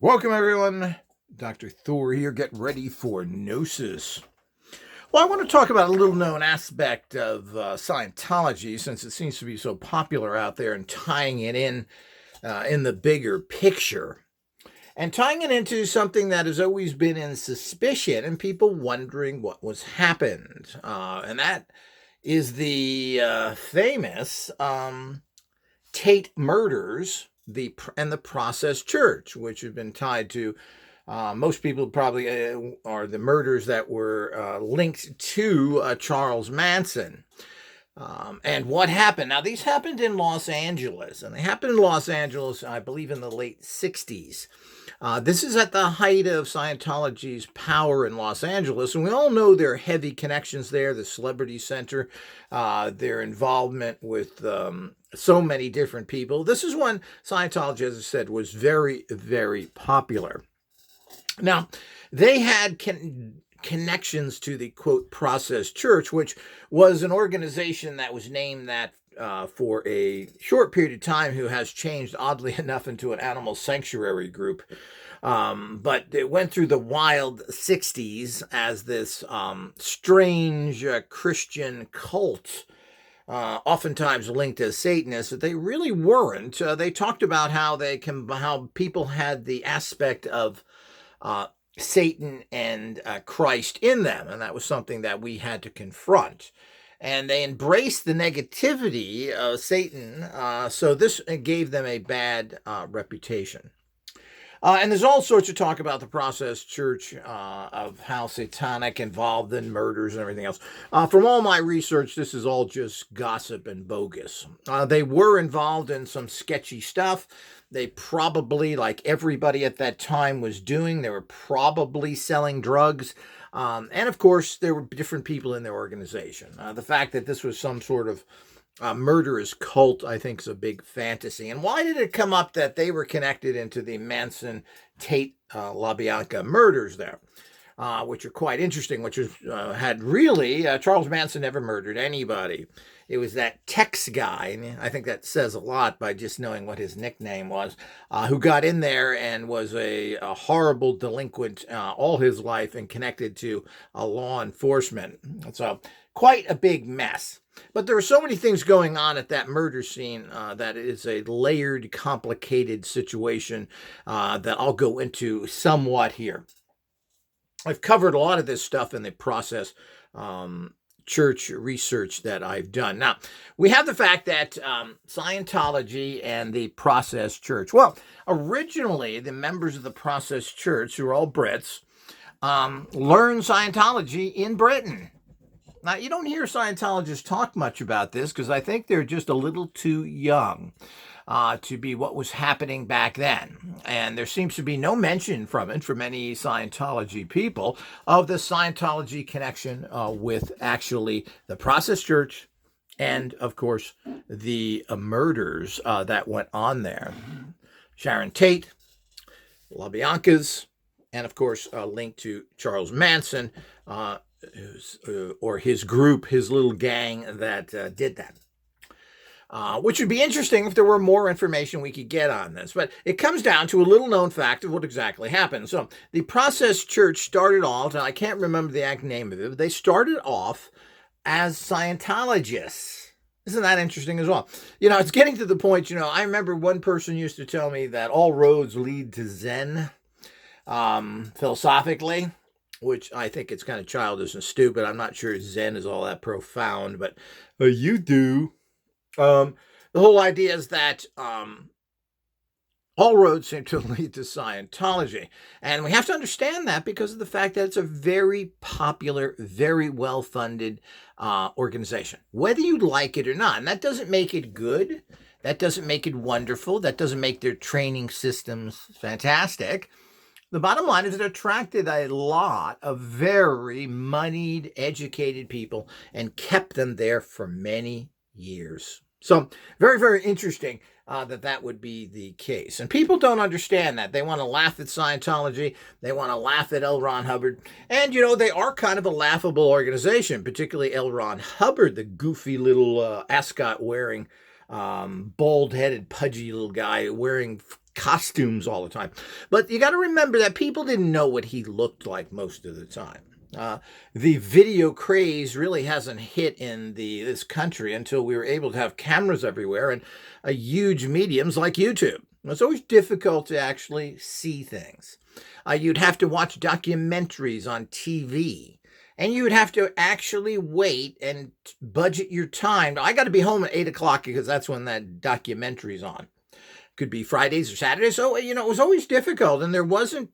Welcome, everyone. Dr. Thor here. Get ready for Gnosis. Well, I want to talk about a little known aspect of Scientology, since it seems to be so popular out there, and tying it in the bigger picture, and tying it into something that has always been in suspicion and people wondering what was happened. And that is the famous Tate murders and the Process Church, which have been tied to most people probably are the murders that were linked to Charles Manson. And what happened? Now, these happened in Los Angeles, and they happened in Los Angeles, I believe, in the late 60s. This is at the height of Scientology's power in Los Angeles, and we all know their heavy connections there, the Celebrity Center, their involvement with so many different people. This is when Scientology, as I said, was very, very popular. Now, they had connections to the, quote, Process Church, which was an organization that was named that for a short period of time, who has changed, oddly enough, into an animal sanctuary group. But it went through the wild 60s as this strange Christian cult, oftentimes linked as Satanists, but they really weren't. They talked about how people had the aspect of Satan and Christ in them, and that was something that we had to confront. And they embraced the negativity of Satan, so this gave them a bad reputation. And there's all sorts of talk about the Process Church, of how satanic, involved in murders and everything else. From all my research, this is all just gossip and bogus. They were involved in some sketchy stuff. They probably, like everybody at that time was doing, they were probably selling drugs. And of course, there were different people in their organization. The fact that this was some sort of murderous cult, I think, is a big fantasy. And why did it come up that they were connected into the Manson, Tate, LaBianca murders there? Which are quite interesting, which had really, Charles Manson never murdered anybody. It was that Tex guy, and I think that says a lot by just knowing what his nickname was, who got in there and was a horrible delinquent all his life and connected to law enforcement. So quite a big mess. But there are so many things going on at that murder scene that is a layered, complicated situation that I'll go into somewhat here. I've covered a lot of this stuff in the Process Church research that I've done. Now, we have the fact that Scientology and the Process Church, well, originally the members of the Process Church, who are all Brits, learned Scientology in Britain. Now, you don't hear Scientologists talk much about this because I think they're just a little too young to be what was happening back then. And there seems to be no mention from any Scientology people of the Scientology connection with actually the Process Church and, of course, the murders that went on there. Sharon Tate, LaBianca's, and, of course, linked to Charles Manson, or his group, his little gang that did that. Which would be interesting if there were more information we could get on this. But it comes down to a little known fact of what exactly happened. So the Process Church started off, and I can't remember the exact name of it, but they started off as Scientologists. Isn't that interesting as well? You know, it's getting to the point, I remember one person used to tell me that all roads lead to Zen, philosophically, which I think it's kind of childish and stupid. I'm not sure Zen is all that profound, but you do. The whole idea is that all roads seem to lead to Scientology. And we have to understand that because of the fact that it's a very popular, very well-funded organization, whether you like it or not. And that doesn't make it good. That doesn't make it wonderful. That doesn't make their training systems fantastic. The bottom line is it attracted a lot of very moneyed, educated people and kept them there for many years. So very, very interesting that would be the case. And people don't understand that. They want to laugh at Scientology. They want to laugh at L. Ron Hubbard. And, they are kind of a laughable organization, particularly L. Ron Hubbard, the goofy little ascot-wearing, bald-headed, pudgy little guy wearing costumes all the time. But you got to remember that people didn't know what he looked like most of the time. The video craze really hasn't hit in this country until we were able to have cameras everywhere and huge mediums like YouTube. It's always difficult to actually see things. You'd have to watch documentaries on TV, and you would have to actually wait and budget your time. I got to be home at 8 o'clock because that's when that documentary's on. Could be Fridays or Saturdays. So, it was always difficult, and there wasn't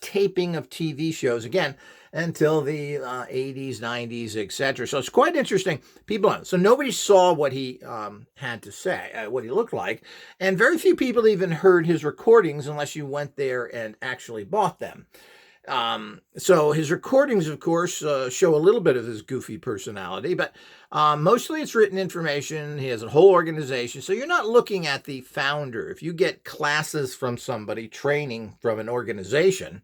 taping of TV shows, again, until the 80s, 90s, etc. So it's quite interesting. So nobody saw what he had to say, what he looked like, and very few people even heard his recordings unless you went there and actually bought them. So his recordings, of course, show a little bit of his goofy personality, but mostly it's written information. He has a whole organization. So you're not looking at the founder. If you get classes from somebody, training from an organization,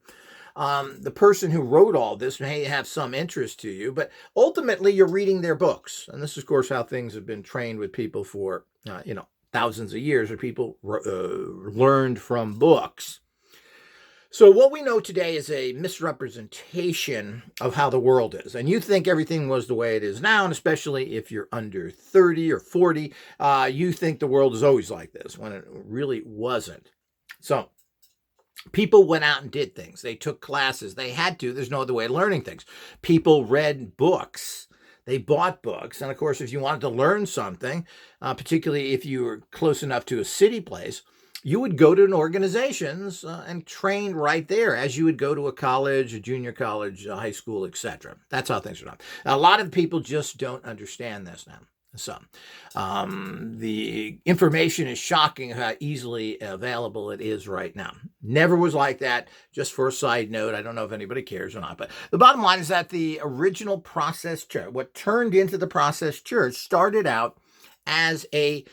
the person who wrote all this may have some interest to you, but ultimately you're reading their books. And this is, of course, how things have been trained with people for, thousands of years, where people learned from books. So what we know today is a misrepresentation of how the world is. And you think everything was the way it is now, and especially if you're under 30 or 40, you think the world is always like this, when it really wasn't. So people went out and did things. They took classes. They had to. There's no other way of learning things. People read books. They bought books. And, of course, if you wanted to learn something, particularly if you were close enough to a city place, you would go to an organizations and train right there, as you would go to a college, a junior college, a high school, etc. That's how things are done. A lot of people just don't understand this now. So the information is shocking how easily available it is right now. Never was like that. Just for a side note, I don't know if anybody cares or not, but the bottom line is that the original Process Church, what turned into the Process Church, started out as a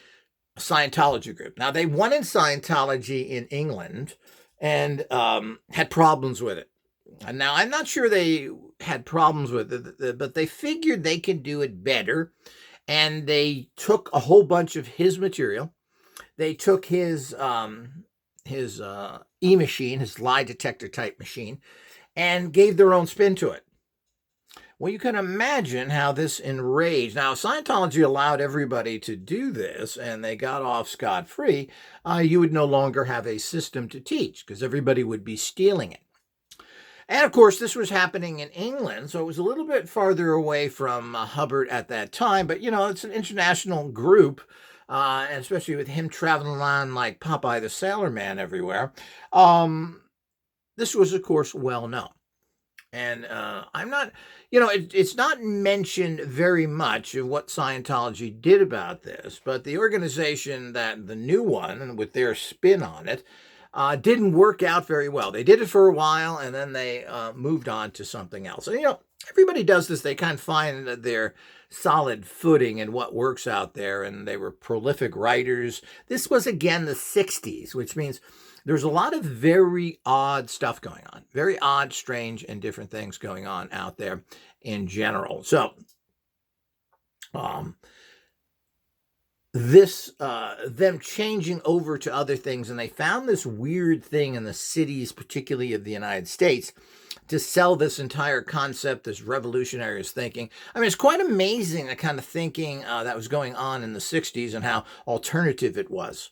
Scientology group. Now, they wanted Scientology in England and had problems with it. And now, I'm not sure they had problems with it, but they figured they could do it better. And they took a whole bunch of his material. They took his e-machine, his lie detector type machine, and gave their own spin to it. Well, you can imagine how this enraged. Now, Scientology allowed everybody to do this, and they got off scot-free. You would no longer have a system to teach, because everybody would be stealing it. And, of course, this was happening in England, so it was a little bit farther away from Hubbard at that time. But, it's an international group, and especially with him traveling around like Popeye the Sailor Man everywhere. This was, of course, well known. And I'm not, it's not mentioned very much of what Scientology did about this, but the organization, the new one, and with their spin on it, didn't work out very well. They did it for a while, and then they moved on to something else. And, everybody does this. They kind of find their solid footing in what works out there, and they were prolific writers. This was, again, the 60s, which means there's a lot of very odd stuff going on, very odd, strange, and different things going on out there in general. So, them changing over to other things, and they found this weird thing in the cities, particularly of the United States, to sell this entire concept, this revolutionary thinking. I mean, it's quite amazing the kind of thinking that was going on in the 60s and how alternative it was.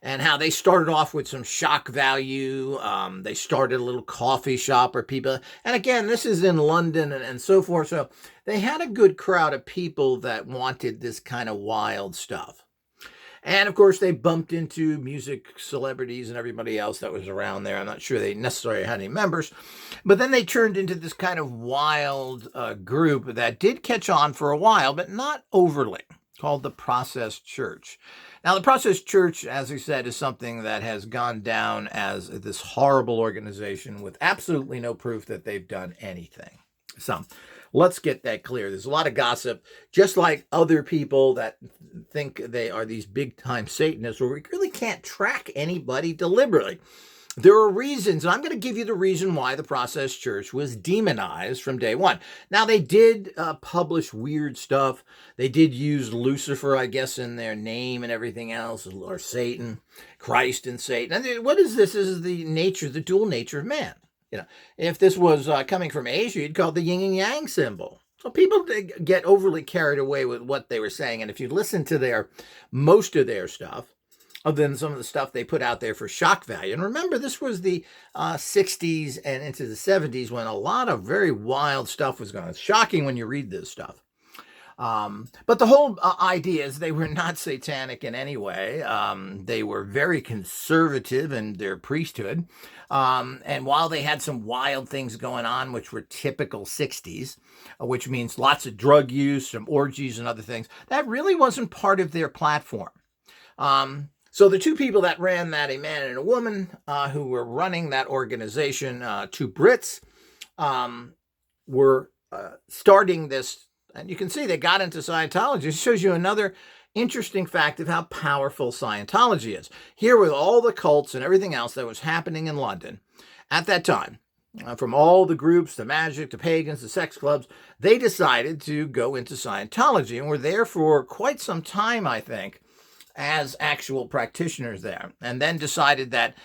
And how they started off with some shock value. They started a little coffee shop or people. And again, this is in London and so forth. So they had a good crowd of people that wanted this kind of wild stuff. And of course, they bumped into music celebrities and everybody else that was around there. I'm not sure they necessarily had any members. But then they turned into this kind of wild group that did catch on for a while, but not overly, called the Process Church. Now, the Process Church, as I said, is something that has gone down as this horrible organization with absolutely no proof that they've done anything. So let's get that clear. There's a lot of gossip, just like other people that think they are these big-time Satanists, where we really can't track anybody deliberately. There are reasons, and I'm going to give you the reason why the Process Church was demonized from day one. Now, they did publish weird stuff. They did use Lucifer, I guess, in their name and everything else, or Satan, Christ and Satan. And what is this? This is the nature, the dual nature of man. If this was coming from Asia, you'd call it the yin and yang symbol. So people get overly carried away with what they were saying. And if you listen to most of their stuff, other than some of the stuff they put out there for shock value. And remember, this was the 60s and into the 70s when a lot of very wild stuff was going on. It's shocking when you read this stuff. But the whole idea is they were not satanic in any way. They were very conservative in their priesthood. And while they had some wild things going on, which were typical 60s, which means lots of drug use, some orgies and other things, that really wasn't part of their platform. So the two people that ran that, a man and a woman, who were running that organization, two Brits, were starting this. And you can see they got into Scientology. It shows you another interesting fact of how powerful Scientology is. Here with all the cults and everything else that was happening in London at that time, from all the groups, the magic, the pagans, the sex clubs, they decided to go into Scientology and were there for quite some time, I think, as actual practitioners there, and then decided that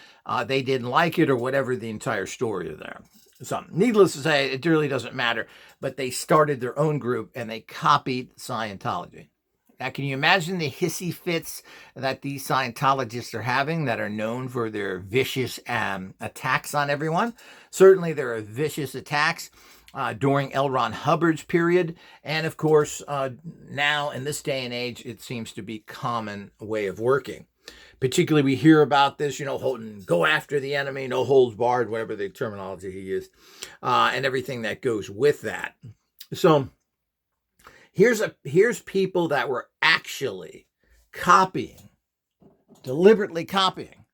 they didn't like it or whatever the entire story of there. So, needless to say, it really doesn't matter, but they started their own group and they copied Scientology. Now, can you imagine the hissy fits that these Scientologists are having that are known for their vicious attacks on everyone? Certainly, there are vicious attacks during L. Ron Hubbard's period. And of course, now in this day and age, it seems to be common way of working. Particularly, we hear about this, go after the enemy, no holds barred, whatever the terminology he used, and everything that goes with that. So here's people that were actually deliberately copying.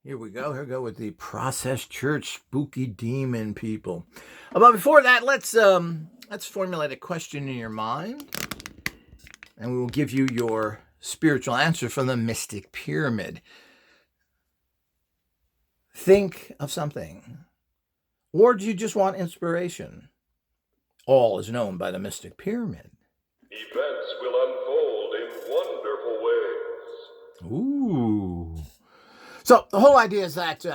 Here we go. Here we go with the Process Church spooky demon people. But before that, let's formulate a question in your mind, and we will give you your spiritual answer from the Mystic Pyramid. Think of something. Or do you just want inspiration? All is known by the Mystic Pyramid. Events will unfold in wonderful ways. Ooh. So the whole idea is that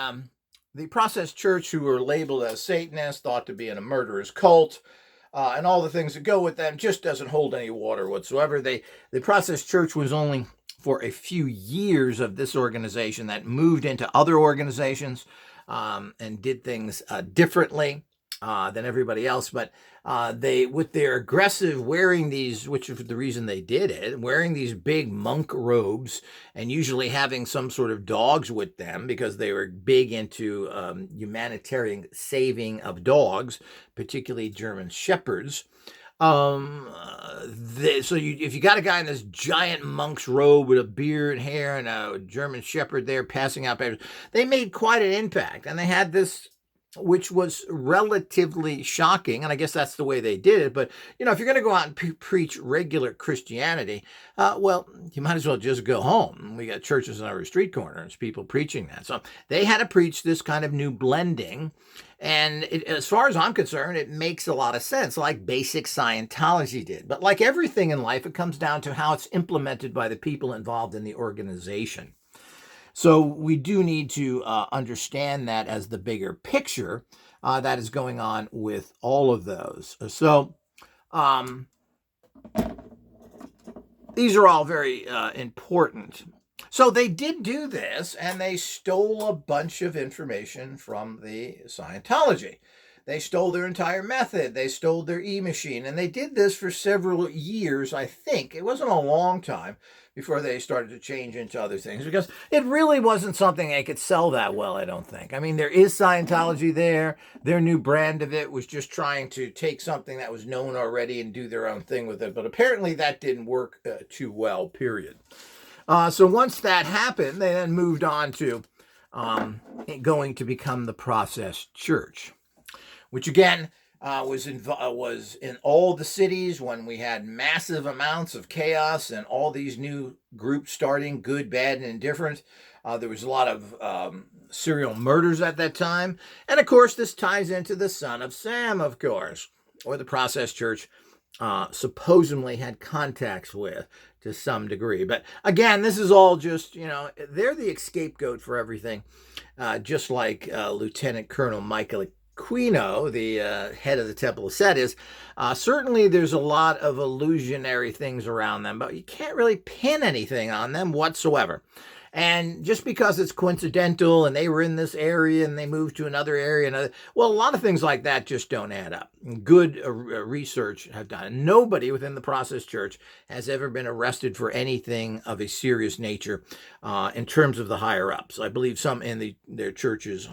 the Process Church, who were labeled as Satanists, thought to be in a murderous cult, and all the things that go with them, just doesn't hold any water whatsoever. The Process Church was only for a few years of this organization that moved into other organizations and did things differently than everybody else. But they, with their aggressive wearing these, which is the reason they did it, wearing these big monk robes and usually having some sort of dogs with them because they were big into humanitarian saving of dogs, particularly German shepherds. If you got a guy in this giant monk's robe with a beard, hair, and a German shepherd there passing out papers, they made quite an impact. And they had this, which was relatively shocking, and I guess that's the way they did it. But, if you're going to go out and preach regular Christianity, well, you might as well just go home. We got churches on every street corner, and people preaching that. So they had to preach this kind of new blending, and as far as I'm concerned, it makes a lot of sense, like basic Scientology did. But like everything in life, it comes down to how it's implemented by the people involved in the organization. So we do need to understand that as the bigger picture that is going on with all of those. So these are all very important. So they did do this, and they stole a bunch of information from the Scientology. They stole their entire method. They stole their e-machine, and they did this for several years, I think. It wasn't a long time before they started to change into other things, because it really wasn't something they could sell that well, I don't think. I mean, there is Scientology there. Their new brand of it was just trying to take something that was known already and do their own thing with it. But apparently that didn't work too well, period. So once that happened, they then moved on to going to become the Process Church, which again, was in all the cities when we had massive amounts of chaos and all these new groups starting, good, bad, and indifferent. There was a lot of serial murders at that time. And of course, this ties into the Son of Sam, of course, or the Process Church supposedly had contacts with to some degree. But again, this is all just, they're the scapegoat for everything, just like Lieutenant Colonel Michael Aquino, the head of the Temple of Set, is. Certainly there's a lot of illusionary things around them, but you can't really pin anything on them whatsoever. And just because it's coincidental and they were in this area and they moved to another area, well, a lot of things like that just don't add up. Good research have done. Nobody within the Process Church has ever been arrested for anything of a serious nature in terms of the higher ups. I believe some in their churches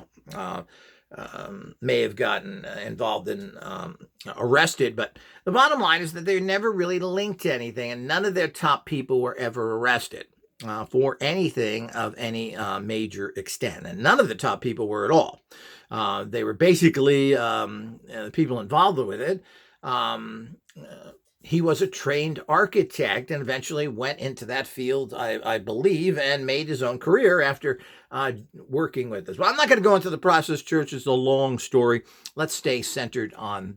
may have gotten involved in arrested, but the bottom line is that they're never really linked to anything, and none of their top people were ever arrested for anything of any major extent, and none of the top people were at all. They were basically the people involved with it. He was a trained architect and eventually went into that field, I believe, and made his own career after working with us. Well, I'm not going to go into the Process Church. It's a long story. Let's stay centered on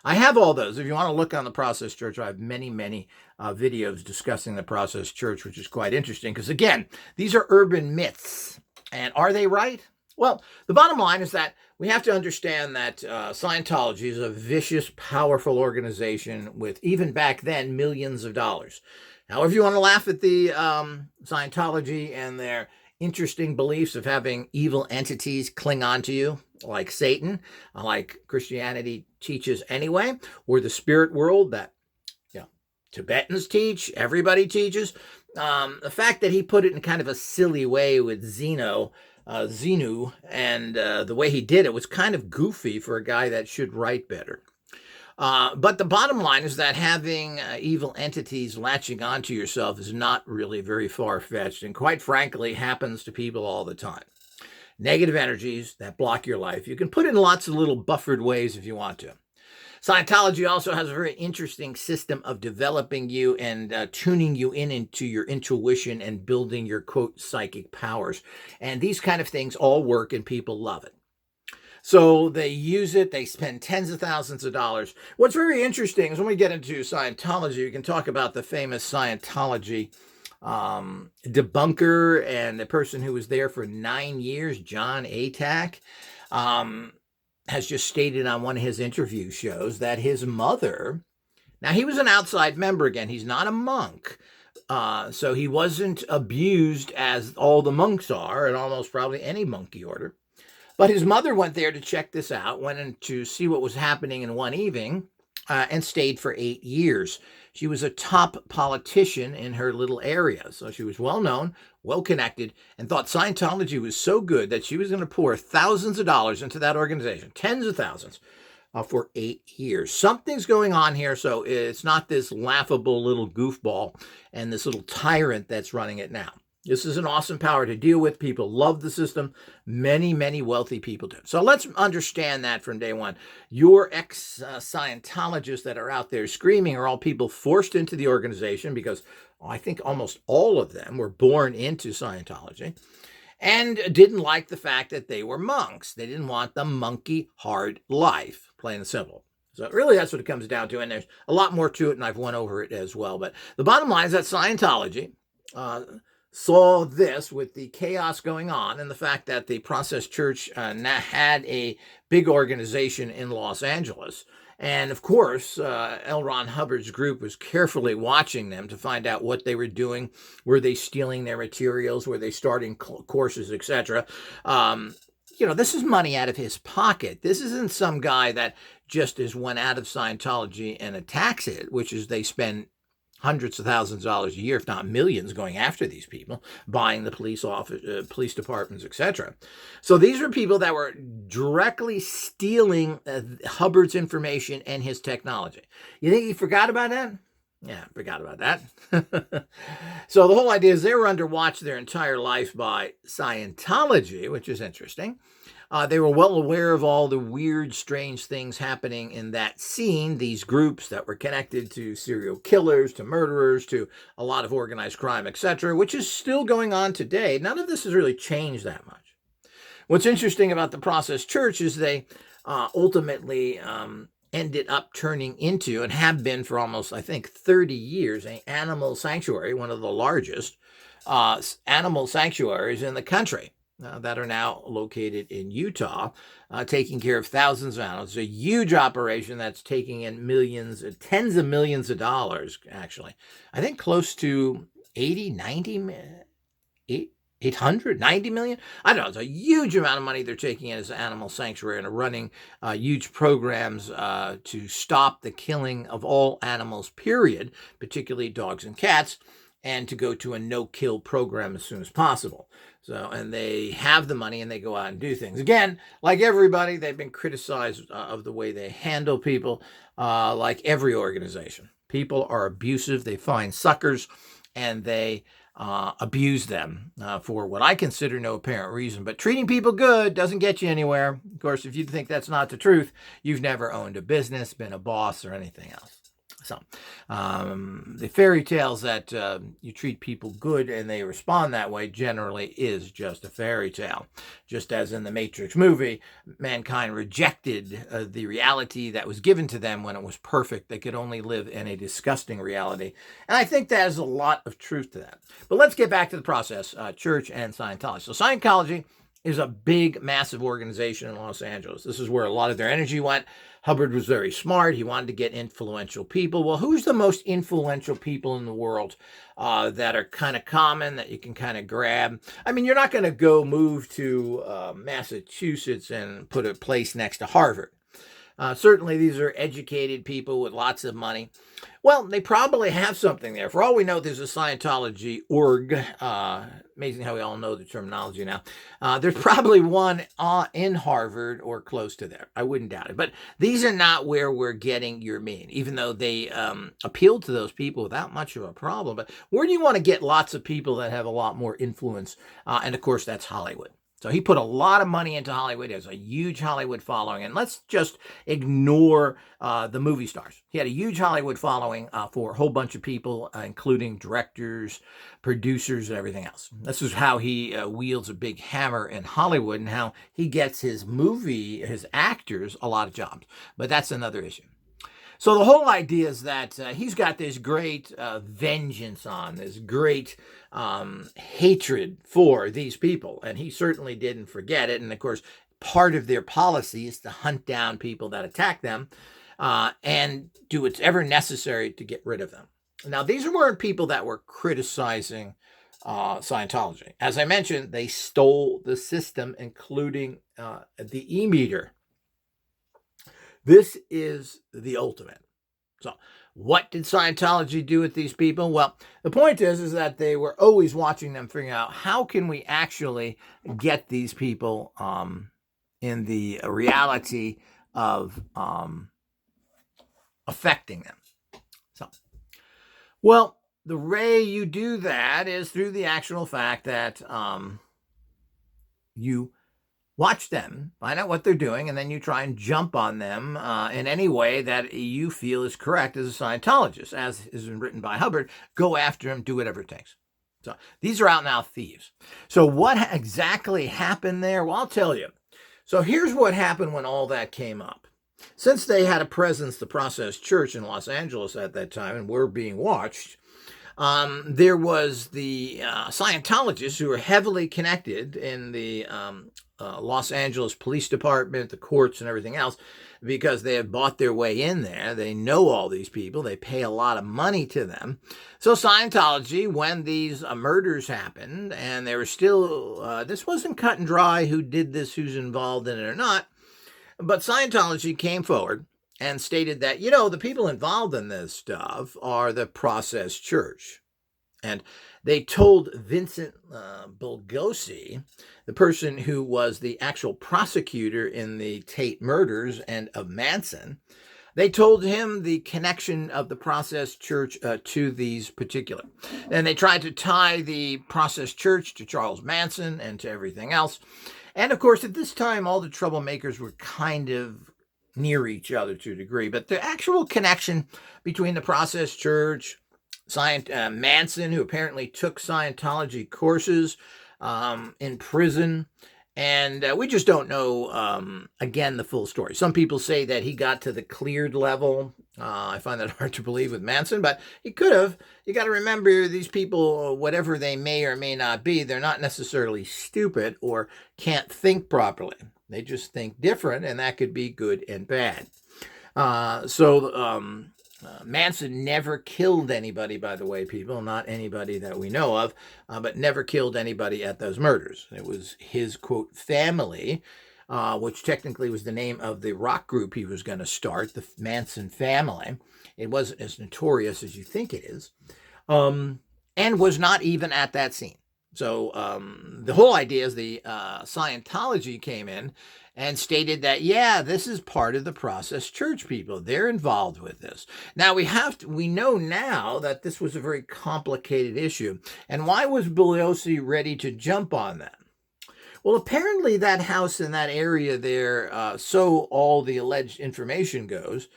I have all those. If you want to look on the Process Church, I have many, many videos discussing the Process Church, which is quite interesting because, again, these are urban myths. And are they right? Well, the bottom line is that we have to understand that Scientology is a vicious, powerful organization with, even back then, millions of dollars. However, you want to laugh at the Scientology and their interesting beliefs of having evil entities cling on to you, like Satan, like Christianity teaches anyway, or the spirit world that Tibetans teach, everybody teaches. The fact that he put it in kind of a silly way with Xenu, and the way he did it was kind of goofy for a guy that should write better. But the bottom line is that having evil entities latching onto yourself is not really very far-fetched, and quite frankly happens to people all the time. Negative energies that block your life. You can put it in lots of little buffered ways if you want to. Scientology also has a very interesting system of developing you and tuning you into your intuition and building your, quote, psychic powers. And these kind of things all work and people love it. So they use it. They spend tens of thousands of dollars. What's very interesting is when we get into Scientology, we can talk about the famous Scientology debunker and the person who was there for 9 years, John Tate. Has just stated on one of his interview shows that his mother, now he was an outside member again, he's not a monk, so he wasn't abused as all the monks are, and almost probably any monkey order, but his mother went there to check this out, went in to see what was happening in one evening, and stayed for 8 years. She was a top politician in her little area, so she was well-known, well-connected, and thought Scientology was so good that she was going to pour thousands of dollars into that organization, tens of thousands, for 8 years. Something's going on here, so it's not this laughable little goofball and this little tyrant that's running it now. This is an awesome power to deal with. People love the system. Many, many wealthy people do. So let's understand that from day one. Your ex-Scientologists that are out there screaming are all people forced into the organization because I think almost all of them were born into Scientology and didn't like the fact that they were monks. They didn't want the monkey hard life, plain and simple. So really that's what it comes down to. And there's a lot more to it, and I've went over it as well. But the bottom line is that Scientology saw this with the chaos going on and the fact that the Process Church had a big organization in Los Angeles. And of course, L. Ron Hubbard's group was carefully watching them to find out what they were doing. Were they stealing their materials? Were they starting courses, etc.? This is money out of his pocket. This isn't some guy that just went out of Scientology and attacks it, which is they spend hundreds of thousands of dollars a year, if not millions, going after these people, buying the police police departments, etc. So these are people that were directly stealing Hubbard's information and his technology. You think he forgot about that? Yeah, forgot about that. So the whole idea is they were under watch their entire life by Scientology, which is interesting. They were well aware of all the weird, strange things happening in that scene, these groups that were connected to serial killers, to murderers, to a lot of organized crime, etc., which is still going on today. None of this has really changed that much. What's interesting about the Process Church is they ultimately ended up turning into, and have been for almost, I think, 30 years, an animal sanctuary, one of the largest animal sanctuaries in the country. That are now located in Utah, taking care of thousands of animals. It's a huge operation that's taking in millions, tens of millions of dollars, actually. I think close to 80, 90, 890 million? I don't know. It's a huge amount of money they're taking in as an animal sanctuary and are running huge programs to stop the killing of all animals, period, particularly dogs and cats, and to go to a no-kill program as soon as possible. So, and they have the money and they go out and do things. Again, like everybody, they've been criticized of the way they handle people, like every organization. People are abusive. They find suckers and they abuse them for what I consider no apparent reason. But treating people good doesn't get you anywhere. Of course, if you think that's not the truth, you've never owned a business, been a boss, or anything else. So the fairy tales that you treat people good and they respond that way generally is just a fairy tale. Just as in the Matrix movie, mankind rejected the reality that was given to them when it was perfect. They could only live in a disgusting reality. And I think that has a lot of truth to that. But let's get back to the Process Church and Scientology. So Scientology is a big, massive organization in Los Angeles. This is where a lot of their energy went. Hubbard was very smart. He wanted to get influential people. Well, who's the most influential people in the world that are kind of common, that you can kind of grab? I mean, you're not going to go move to Massachusetts and put a place next to Harvard. Certainly, these are educated people with lots of money. Well, they probably have something there. For all we know, there's a Scientology org. Amazing how we all know the terminology now. There's probably one in Harvard or close to there. I wouldn't doubt it. But these are not where we're getting your mean, even though they appeal to those people without much of a problem. But where do you want to get lots of people that have a lot more influence? And of course, that's Hollywood. So he put a lot of money into Hollywood. He has a huge Hollywood following. And let's just ignore the movie stars. He had a huge Hollywood following for a whole bunch of people, including directors, producers, and everything else. This is how he wields a big hammer in Hollywood and how he gets his actors a lot of jobs. But that's another issue. So the whole idea is that he's got this great vengeance on, this great hatred for these people. And he certainly didn't forget it. And of course, part of their policy is to hunt down people that attack them and do whatever necessary to get rid of them. Now, these weren't people that were criticizing Scientology. As I mentioned, they stole the system, including the e-meter. This is the ultimate. So what did Scientology do with these people? Well, the point is that they were always watching them, figuring out how can we actually get these people in the reality of affecting them. So, well, the way you do that is through the actual fact that you watch them, find out what they're doing, and then you try and jump on them in any way that you feel is correct as a Scientologist. As has been written by Hubbard, go after them, do whatever it takes. So these are out and out thieves. So what exactly happened there? Well, I'll tell you. So here's what happened when all that came up. Since they had a presence, the Process Church in Los Angeles at that time, and were being watched, there was the Scientologists who were heavily connected in the Los Angeles Police Department, the courts, and everything else, because they had bought their way in there. They know all these people. They pay a lot of money to them. So Scientology, when these murders happened, and they were still, this wasn't cut and dry who did this, who's involved in it or not, but Scientology came forward and stated that, the people involved in this stuff are the Process Church. And they told Vincent Bugliosi, the person who was the actual prosecutor in the Tate murders and of Manson, They told him the connection of the Process Church to these particular. And they tried to tie the Process Church to Charles Manson and to everything else. And of course, at this time, all the troublemakers were kind of near each other to a degree. But the actual connection between the Process Church, Manson, who apparently took Scientology courses in prison, and we just don't know, again, the full story. Some people say that he got to the cleared level. I find that hard to believe with Manson, but he could have. You got to remember, these people, whatever they may or may not be, they're not necessarily stupid or can't think properly. They just think different, and that could be good and bad. Manson never killed anybody, by the way, people, not anybody that we know of, but never killed anybody at those murders. It was his, quote, family, which technically was the name of the rock group he was going to start, the Manson family. It wasn't as notorious as you think it is, and was not even at that scene. So the whole idea is the Scientology came in and stated that, yeah, this is part of the Process Church, people. They're involved with this. Now, we know now that this was a very complicated issue. And why was Bugliosi ready to jump on that? Well, apparently that house in that area there, so all the alleged information goes,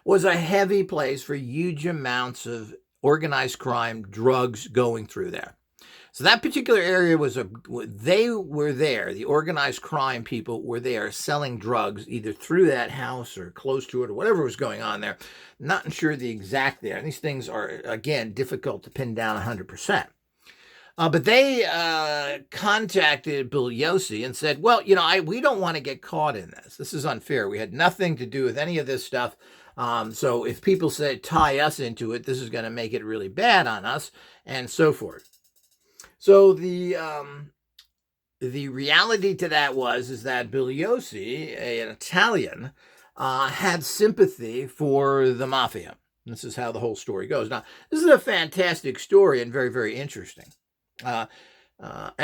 was a heavy place for huge amounts of organized crime, drugs going through there. So that particular area they were there, the organized crime people were there selling drugs either through that house or close to it or whatever was going on there. Not sure the exact there. These things are, again, difficult to pin down 100%. But they contacted Bugliosi and said, well, we don't want to get caught in this. This is unfair. We had nothing to do with any of this stuff. So if people say tie us into it, this is going to make it really bad on us, and so forth. So the reality to that is that Bugliosi, an Italian, had sympathy for the mafia. This is how the whole story goes. Now, this is a fantastic story and very, very interesting. And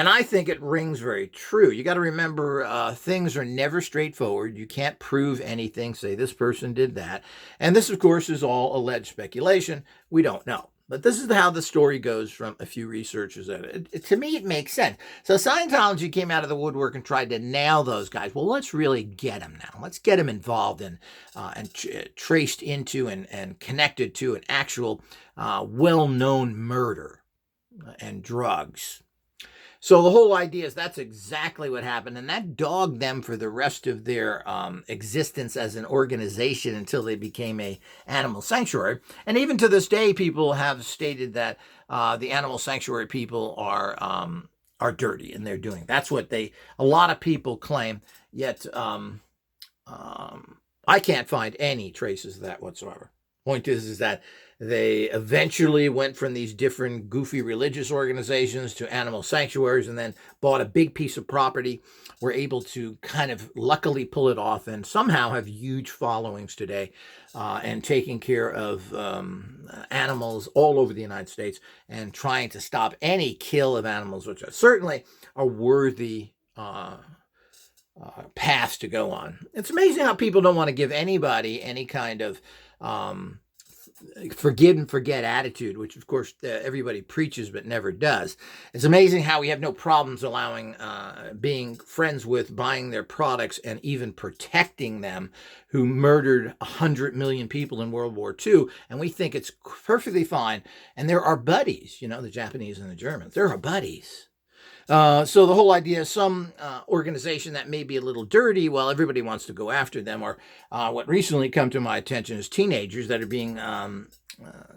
I think it rings very true. You got to remember, things are never straightforward. You can't prove anything, say this person did that. And this, of course, is all alleged speculation. We don't know. But this is how the story goes from a few researchers. To me, it makes sense. So Scientology came out of the woodwork and tried to nail those guys. Well, let's really get them now. Let's get them involved and traced into and connected to an actual well-known murder and drugs. So the whole idea is that's exactly what happened, and that dogged them for the rest of their existence as an organization until they became a animal sanctuary. And even to this day, people have stated that the animal sanctuary people are dirty, and they're doing. That's what a lot of people claim. Yet I can't find any traces of that whatsoever. Point is that they eventually went from these different goofy religious organizations to animal sanctuaries and then bought a big piece of property, were able to kind of luckily pull it off and somehow have huge followings today and taking care of animals all over the United States and trying to stop any kill of animals, which are certainly a worthy path to go on. It's amazing how people don't want to give anybody any kind of forgive and forget attitude, which of course everybody preaches but never does. It's amazing how we have no problems allowing being friends with, buying their products, and even protecting them who murdered 100 million people in World War II, and we think it's perfectly fine. And they're our buddies, the Japanese and the Germans. They're our buddies. So the whole idea is some organization that may be a little dirty, well, everybody wants to go after them. Or what recently come to my attention is teenagers that are being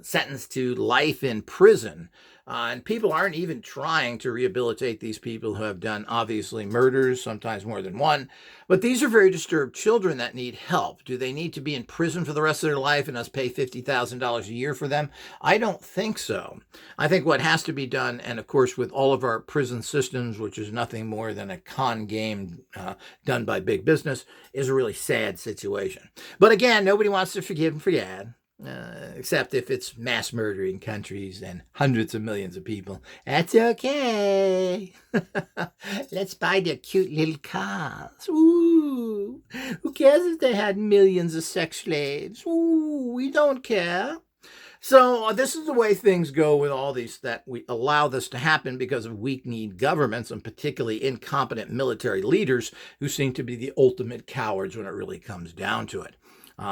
sentenced to life in prison. And people aren't even trying to rehabilitate these people who have done, obviously, murders, sometimes more than one. But these are very disturbed children that need help. Do they need to be in prison for the rest of their life and us pay $50,000 a year for them? I don't think so. I think what has to be done, and of course with all of our prison systems, which is nothing more than a con game done by big business, is a really sad situation. But again, nobody wants to forgive and forget. Except if it's mass murdering countries and hundreds of millions of people. That's okay. Let's buy their cute little cars. Ooh. Who cares if they had millions of sex slaves? Ooh, we don't care. So this is the way things go with all these, that we allow this to happen because of weak-kneed governments and particularly incompetent military leaders who seem to be the ultimate cowards when it really comes down to it.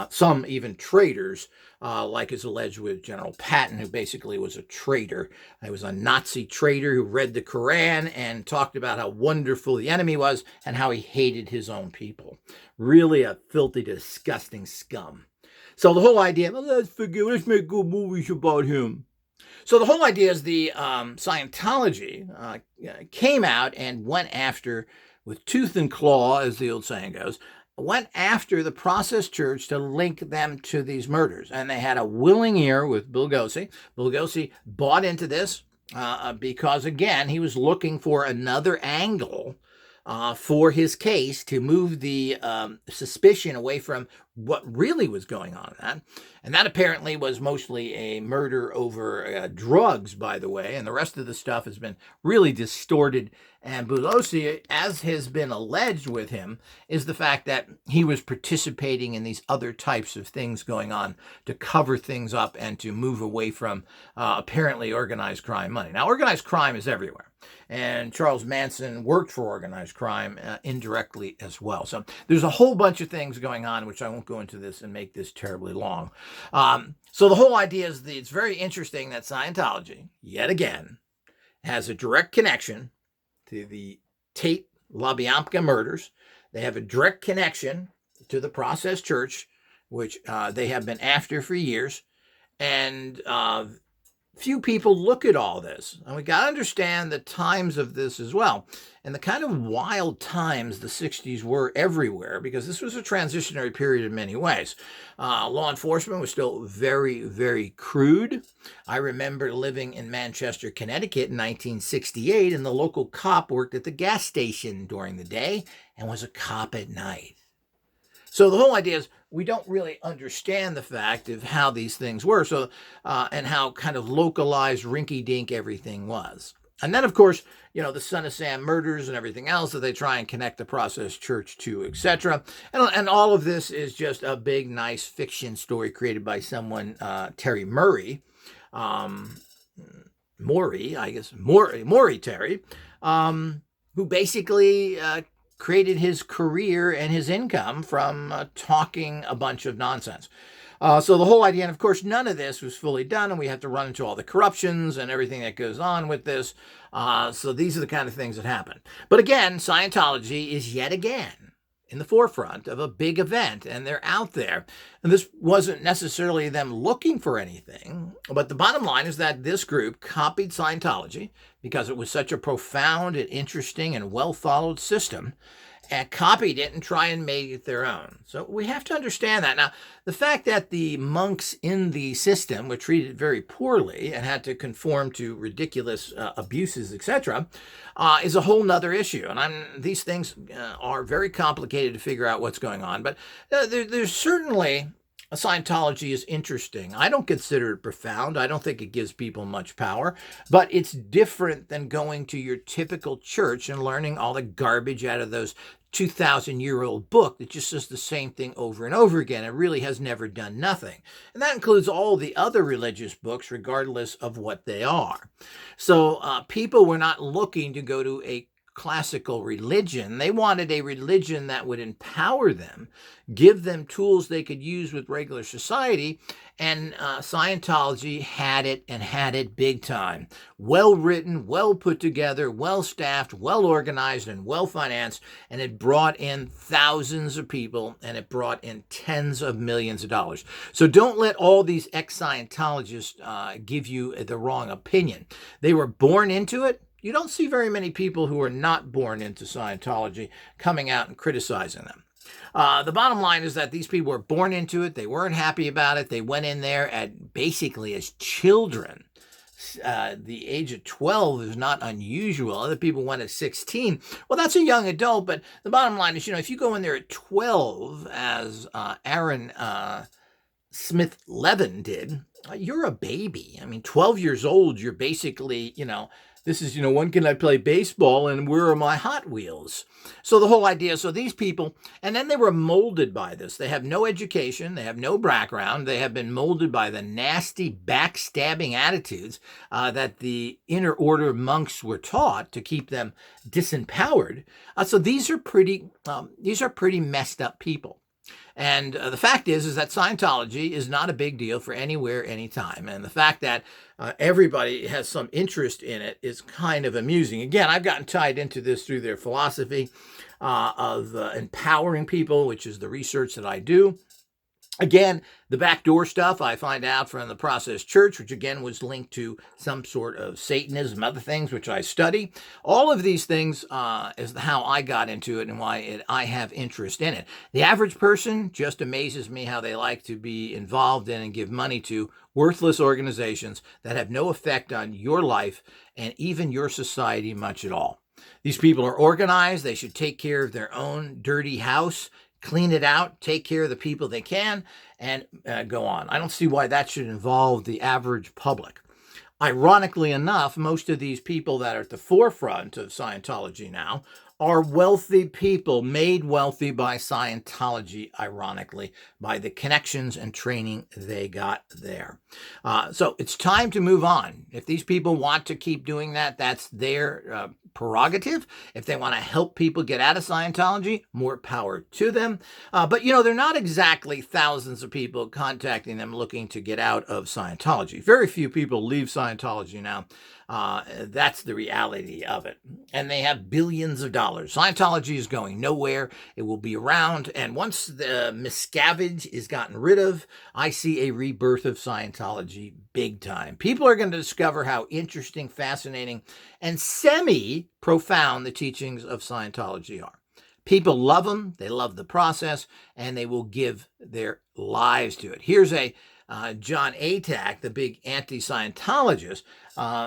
Some even traitors, like is alleged with General Patton, who basically was a traitor. He was a Nazi traitor who read the Quran and talked about how wonderful the enemy was and how he hated his own people. Really a filthy, disgusting scum. So the whole idea, well, let's make good movies about him. So the whole idea is the Scientology came out and went after, with tooth and claw, as the old saying goes, went after the Process Church to link them to these murders. And they had a willing ear with Bill Gosse. Bill Gosse bought into this because, again, he was looking for another angle for his case to move the suspicion away from what really was going on. And that apparently was mostly a murder over drugs, by the way, and the rest of the stuff has been really distorted. And Bulosi, as has been alleged with him, is the fact that he was participating in these other types of things going on to cover things up and to move away from apparently organized crime money. Now, organized crime is everywhere. And Charles Manson worked for organized crime indirectly as well. So there's a whole bunch of things going on, which I won't go into this and make this terribly long. So the whole idea is it's very interesting that Scientology, yet again, has a direct connection to the Tate LaBianca murders. They have a direct connection to the Process Church, which they have been after for years. And few people look at all this. And we got to understand the times of this as well. And the kind of wild times the 60s were everywhere, because this was a transitionary period in many ways. Law enforcement was still very, very crude. I remember living in Manchester, Connecticut in 1968, and the local cop worked at the gas station during the day and was a cop at night. So the whole idea is we don't really understand the fact of how these things were, so and how kind of localized, rinky-dink everything was. And then, of course, you know, the Son of Sam murders and everything else that they try and connect the Process Church to, etc. And all of this is just a big, nice fiction story created by someone, Terry Murray, Maury Terry, who basically created his career and his income from talking a bunch of nonsense. So the whole idea, and of course, none of this was fully done, and we have to run into all the corruptions and everything that goes on with this. So these are the kind of things that happen. But again, Scientology is yet again in the forefront of a big event, and they're out there. And this wasn't necessarily them looking for anything, but the bottom line is that this group copied Scientology because it was such a profound and interesting and well-followed system, and copied it and try and make it their own. So we have to understand that. Now, the fact that the monks in the system were treated very poorly and had to conform to ridiculous abuses, etc., is a whole nother issue. And these things are very complicated to figure out what's going on. But there's certainly... Scientology is interesting. I don't consider it profound. I don't think it gives people much power, but it's different than going to your typical church and learning all the garbage out of those 2,000-year-old book that just says the same thing over and over again. It really has never done nothing. And that includes all the other religious books, regardless of what they are. So people were not looking to go to a classical religion. They wanted a religion that would empower them, give them tools they could use with regular society, and Scientology had it, and had it big time. Well written, well put together, well staffed, well organized, and well financed, and it brought in thousands of people, and it brought in tens of millions of dollars. So don't let all these ex-Scientologists give you the wrong opinion. They were born into it. You don't see very many people who are not born into Scientology coming out and criticizing them. The bottom line is that these people were born into it. They weren't happy about it. They went in there at basically as children. The age of 12 is not unusual. Other people went at 16. Well, that's a young adult, but the bottom line is, you know, if you go in there at 12, as Aaron Smith Levin did, you're a baby. I mean, 12 years old, you're basically, you know, This is, when can I play baseball and where are my Hot Wheels? So the whole idea, so these people, and then they were molded by this. They have no education. They have no background. They have been molded by the nasty backstabbing attitudes that the inner order monks were taught to keep them disempowered. So these are pretty messed up people. And the fact is that Scientology is not a big deal for anywhere, anytime. And the fact that everybody has some interest in it is kind of amusing. Again, I've gotten tied into this through their philosophy of empowering people, which is the research that I do. Again, the backdoor stuff I find out from the Process Church, which again was linked to some sort of Satanism, other things which I study. All of these things is how I got into it and why I have interest in it. The average person just amazes me how they like to be involved in and give money to worthless organizations that have no effect on your life and even your society much at all. These people are organized. They should take care of their own dirty house, clean it out, take care of the people they can, and go on. I don't see why that should involve the average public. Ironically enough, most of these people that are at the forefront of Scientology now are wealthy people made wealthy by Scientology, ironically, by the connections and training they got there. So it's time to move on. If these people want to keep doing that, that's their prerogative. If they want to help people get out of Scientology, more power to them. But, they're not exactly thousands of people contacting them looking to get out of Scientology. Very few people leave Scientology now. That's the reality of it. And they have billions of dollars. Scientology is going nowhere. It will be around. And once the miscavige is gotten rid of, I see a rebirth of Scientology big time. People are going to discover how interesting, fascinating, and semi-profound the teachings of Scientology are. People love them. They love the process, and they will give their lives to it. Here's a John Tate, the big anti-Scientologist,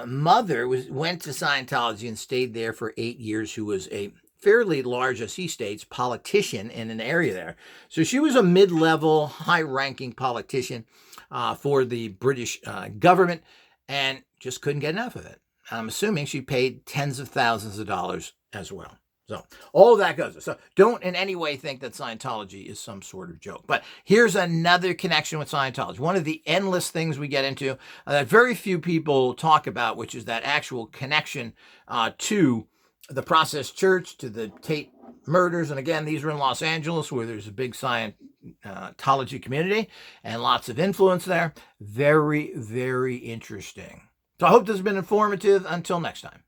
mother went to Scientology and stayed there for 8 years, who was a fairly large, as he states, politician in an area there. So she was a mid-level, high-ranking politician for the British government and just couldn't get enough of it. I'm assuming she paid tens of thousands of dollars as well. So all of that goes. So don't in any way think that Scientology is some sort of joke. But here's another connection with Scientology. One of the endless things we get into that very few people talk about, which is that actual connection to the Process Church, to the Tate murders. And again, these are in Los Angeles, where there's a big Scientology community and lots of influence there. Very, very interesting. So I hope this has been informative. Until next time.